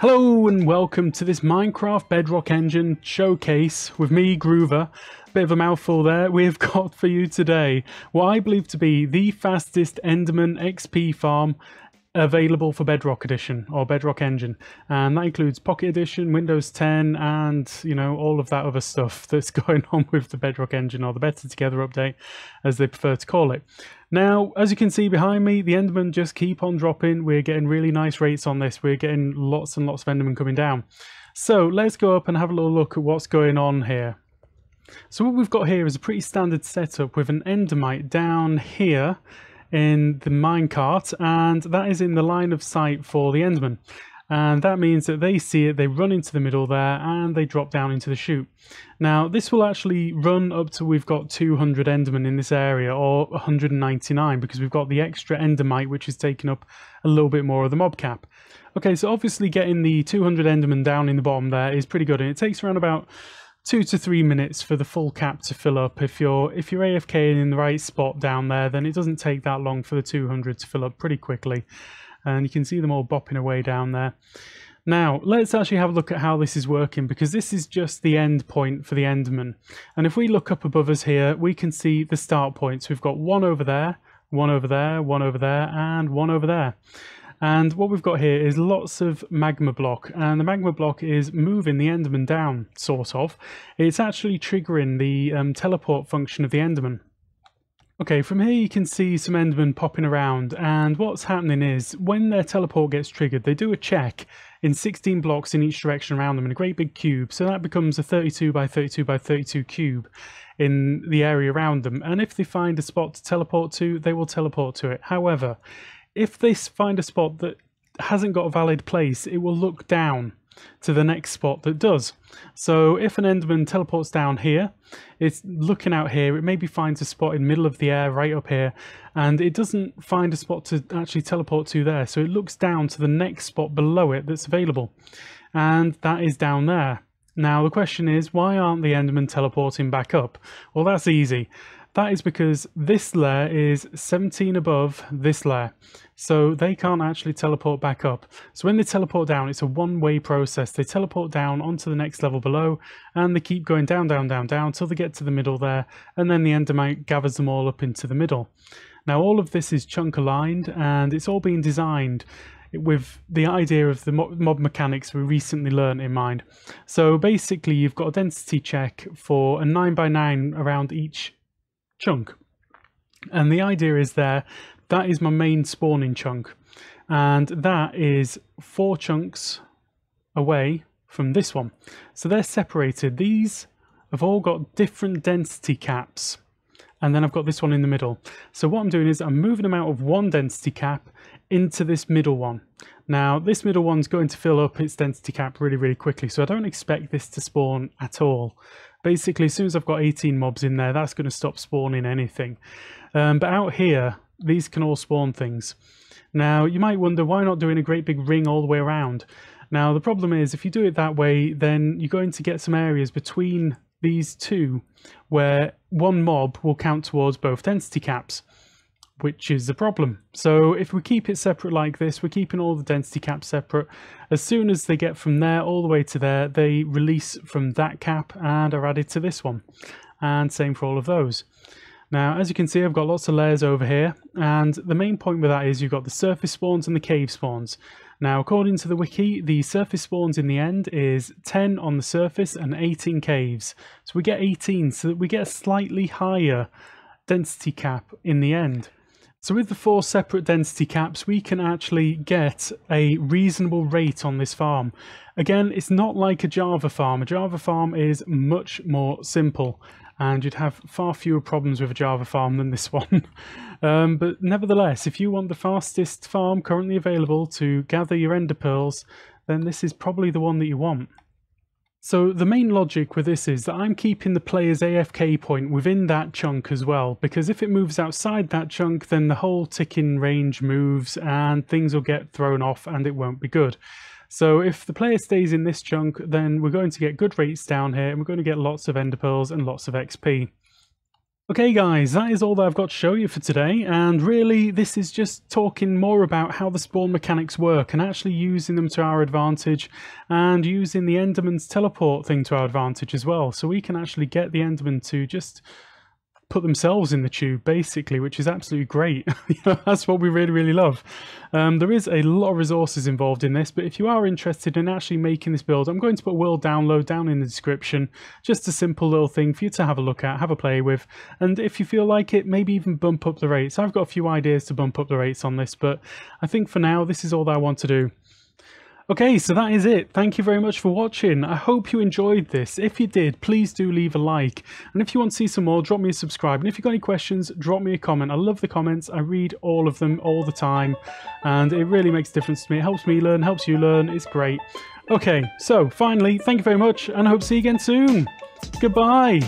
Hello and welcome to this Minecraft Bedrock Engine showcase with me, Groover. Bit of a mouthful there. We've got for you today what I believe to be the fastest Enderman XP farm available for Bedrock Edition or Bedrock Engine, and that includes Pocket Edition, Windows 10, and all of that other stuff that's going on with the Bedrock Engine, or the Better Together update as they prefer to call it. Now, as you can see behind me, the Endermen just keep on dropping. We're getting really nice rates on this. We're getting lots and lots of Endermen coming down. So let's go up and have a little look at what's going on here. So what we've got here is a pretty standard setup with an Endermite down here in the minecart, and that is in the line of sight for the Enderman, and that means that they see it, they run into the middle there, and they drop down into the chute. Now this will actually run up to we've got 200 Endermen in this area, or 199, because we've got the extra Endermite which is taking up a little bit more of the mob cap. Okay, so obviously getting the 200 Endermen down in the bottom there is pretty good, and it takes around about 2 to 3 minutes for the full cap to fill up. If you're AFK in the right spot down there, then it doesn't take that long for the 200 to fill up pretty quickly. And you can see them all bopping away down there. Now, let's actually have a look at how this is working, because this is just the end point for the Enderman. And if we look up above us here, we can see the start points. We've got one over there, one over there, one over there, and one over there. And what we've got here is lots of magma block, and the magma block is moving the Enderman down, sort of. It's actually triggering the teleport function of the Enderman. Okay, from here you can see some Endermen popping around, and what's happening is when their teleport gets triggered, they do a check in 16 blocks in each direction around them in a great big cube, so that becomes a 32 by 32 by 32 cube in the area around them, and if they find a spot to teleport to, they will teleport to it. However, if they find a spot that hasn't got a valid place, it will look down to the next spot that does. So if an Enderman teleports down here, it's looking out here, it maybe finds a spot in the middle of the air right up here, and it doesn't find a spot to actually teleport to there, so it looks down to the next spot below it that's available, and that is down there. Now the question is, why aren't the Endermen teleporting back up? Well, that's easy. That is because this layer is 17 above this layer, so they can't actually teleport back up. So when they teleport down, it's a one-way process. They teleport down onto the next level below, and they keep going down, down, down, down, till they get to the middle there, and then the Endermite gathers them all up into the middle. Now all of this is chunk aligned, and it's all been designed with the idea of the mob mechanics we recently learned in mind. So basically you've got a density check for a 9x9 around each chunk, and the idea is that is my main spawning chunk, and that is 4 chunks away from this one, so they're separated. These have all got different density caps, and then I've got this one in the middle. So what I'm doing is I'm moving them out of one density cap into this middle one. Now this middle one's going to fill up its density cap really, really quickly, so I don't expect this to spawn at all. Basically, as soon as I've got 18 mobs in there, that's going to stop spawning anything. But out here, these can all spawn things. Now, you might wonder, why not doing a great big ring all the way around? Now, the problem is, if you do it that way, then you're going to get some areas between these two where one mob will count towards both density caps, which is the problem. So if we keep it separate like this, we're keeping all the density caps separate. As soon as they get from there all the way to there, they release from that cap and are added to this one. And same for all of those. Now, as you can see, I've got lots of layers over here, and the main point with that is you've got the surface spawns and the cave spawns. Now, according to the wiki, the surface spawns in the end is 10 on the surface and 8 in caves. So we get 18, so we get a slightly higher density cap in the end. So with the 4 separate density caps, we can actually get a reasonable rate on this farm. Again, it's not like a Java farm. A Java farm is much more simple, and you'd have far fewer problems with a Java farm than this one. But nevertheless, if you want the fastest farm currently available to gather your ender pearls, then this is probably the one that you want. So the main logic with this is that I'm keeping the player's AFK point within that chunk as well, because if it moves outside that chunk, then the whole ticking range moves and things will get thrown off and it won't be good. So if the player stays in this chunk, then we're going to get good rates down here, and we're going to get lots of ender pearls and lots of XP. Okay guys, that is all that I've got to show you for today, and really this is just talking more about how the spawn mechanics work and actually using them to our advantage and using the Enderman's teleport thing to our advantage as well, so we can actually get the Enderman to just put themselves in the tube basically, which is absolutely great. That's what we really love. There is a lot of resources involved in this, but if you are interested in actually making this build, I'm going to put world download down in the description. Just a simple little thing for you to have a look at, have a play with, and if you feel like it, maybe even bump up the rates. I've got a few ideas to bump up the rates on this, but I think for now this is all that I want to do. Okay, so that is it. Thank you very much for watching. I hope you enjoyed this. If you did, please do leave a like. And if you want to see some more, drop me a subscribe. And if you've got any questions, drop me a comment. I love the comments. I read all of them all the time. And it really makes a difference to me. It helps me learn, helps you learn. It's great. Okay, so finally, thank you very much. And I hope to see you again soon. Goodbye.